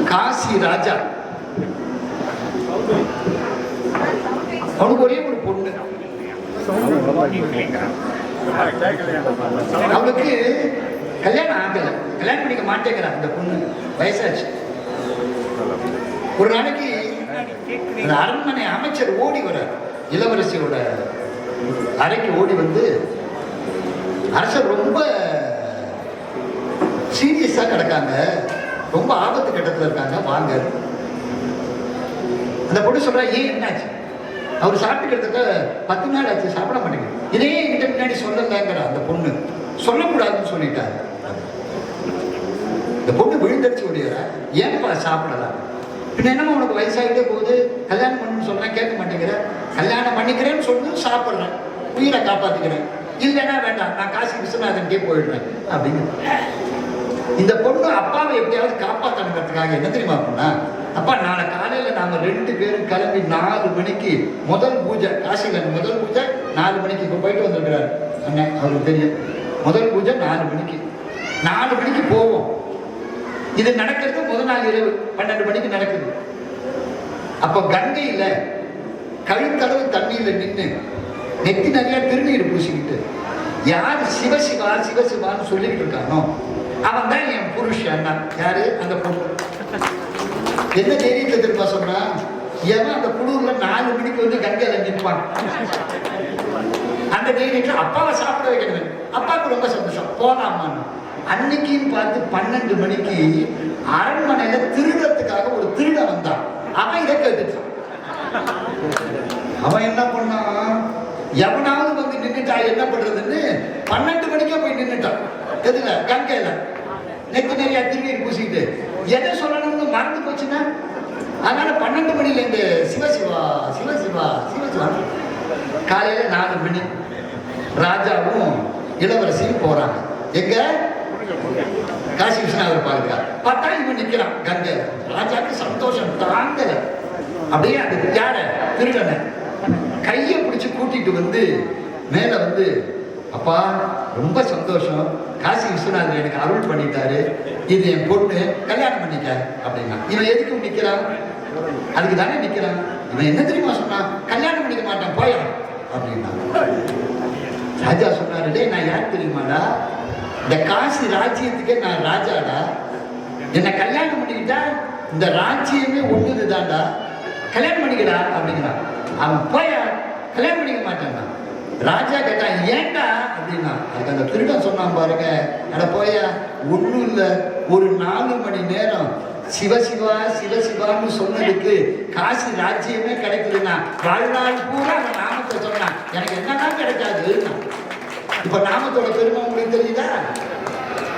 காசி ராஜா அவனுக்கு ஒரே ஒரு பொண்ணு. அவளுக்கு கல்யாணம் ஆகல, கல்யாணம் பண்ணிக்க மாட்டேங்கிறா. அந்த பொண்ணு வயசாச்சு. ஒரு நாளைக்கு அந்த அரண்மனை அமைச்சர் ஓடி வர இளவரசியோட அறைக்கு ஓடி வந்து, அரசர் ரொம்ப சீரியஸா கிடக்காங்க, ரொம்ப ஆபத்து கட்டத்தில் இருக்காங்க, வாங்க. அந்த பொண்ணு சொல்றா, ஏன் என்னாச்சு? அவர் சாப்பிட்டுக்கிறதுக்கு 10 நாள் ஆச்சு, சாப்பிட மாட்டேங்க. இதே என்கிட்ட முன்னாடி சொல்லலைங்கிற அந்த பொண்ணு. சொல்லக்கூடாதுன்னு சொல்லிட்டாரு. இந்த பொண்ணு விழுந்தடிச்சு ஓடியார, ஏன்பா சாப்பிடலாம்? பின்ன என்னமா உனக்கு வயசாகிட்டே போகுது, கல்யாணம் பண்ணணும்னு சொன்னா கேட்க மாட்டேங்கிற. கல்யாணம் பண்ணிக்கிறேன்னு சொல்லி சாப்பிட்றேன், உயிரை காப்பாத்திக்கிறேன். இல்லைன்னா வேண்டாம், நான் காசி விஸ்வநாதன்கே போயிடுறேன் அப்படின்னு. இந்த பொண்ணு அப்பாவை எப்படியாவது காப்பாற்றணுங்கிறதுக்காக என்ன தெரியுமா பண்ணா, அப்பா நாளை காலையில நாம 2 பேரும் கிளம்பி 4 மணிக்கு முதல் பூஜை, காசியில முதல் பூஜை 4 மணிக்கு. இப்ப போயிட்டு வந்திருக்கிறார் அண்ணன், அவருக்கு தெரியும். முதல் பூஜை 4 மணிக்கு, 4 மணிக்கு போவோம். இது நடக்கிறது முதல் நாள் இரவு 12 மணிக்கு நடக்குது. அப்ப கங்கையில கழுத்தளவு தண்ணியில நின்று நெத்தி நிறைய திருநீர் பூசிக்கிட்டு யார் சிவசிவா சிவசிவான்னு சொல்லிக்கிட்டு இருக்கானோ அவன் தான் என் புருஷன். யாரு? அந்த பொண்ணு. என்ன தைரியத்தை திரும்ப சொன்னா, ஏன்னா அந்த குழுவுல 4 மணிக்கு வந்து கங்கையில நிற்பான். அந்த தைரியத்துல அப்பாவை சாப்பிட வைக்கணும். அப்பாவுக்கு ரொம்ப சந்தோஷம், போலாமான்னு. அன்னைக்குன்னு பார்த்து 12 மணிக்கு அரண்மனையில திருடத்துக்காக ஒரு திருட வந்தான். அவன் இதை கேட்டுட்டான். அவன் என்ன பண்ணான், எவனாவது வந்து நின்றுட்டா என்ன பண்றதுன்னு 12 மணிக்கே போய் நின்றுட்டான். எதுல? கங்கையில நெத்தி நிறைய திருநீர் பூசிட்டு. எதை சொல்லணும்னு மறந்து போச்சுன்னா, அதனால 12 மணில இருந்து சிவசிவா சிவசிவா சிவசிவா. காலையில 4 மணி ராஜாவும் இளவரசியும் போறாங்க. எங்க? காசி விஸ்வநாதர் பாருங்க. 10 மணி நிக்கிறான் கங்கையில. ராஜாவுக்கு சந்தோஷம் தாங்கல. அப்படியே அந்த யார திருடனை கையை பிடிச்சு கூட்டிட்டு வந்து மேல வந்து, அப்பா ரொம்ப சந்தோஷம், காசி விஸ்வநாதர் எனக்கு அருள் பண்ணிட்டாரு, இது என் பொண்ணு, கல்யாணம் பண்ணிக்க அப்படின்னா. இவன் எதுக்கு நிக்கிறான்? அதுக்கு தானே நிக்கிறான். இவன் என்ன தெரியுமா சொன்னான், கல்யாணம் பண்ணிக்க மாட்டான் போயா அப்படின்னா. ராஜா சொன்னாரு, டே நான் யார் தெரியுமாடா, இந்த காசி ராஜ்யத்துக்கே நான் ராஜாடா, என்ன கல்யாணம் பண்ணிக்கிட்டா இந்த ராஜ்யமே ஒண்ணுதுதான்டா, கல்யாணம் பண்ணிக்கடா அப்படிங்கிறான். அவன் போயா கல்யாணம் பண்ணிக்க மாட்டான்டா. ராஜா கேட்டான், ஏண்டா அப்படின்னா. அதுக்கு அந்த திருடன் சொன்னான் பாருங்க, அட போயா, ஒன்றும் இல்லை, ஒரு 4 மணி நேரம் சிவசிவா சிவசிவான்னு சொன்னதுக்கு காசி ராஜ்யமே கிடைக்குதுன்னா, வாழ்நாள் பூரா அவன் நாமத்தை சொன்னான், எனக்கு என்னன்னா கிடைக்காது. இப்ப நாமத்தோட பெருமை உங்களுக்கு தெரியுதா?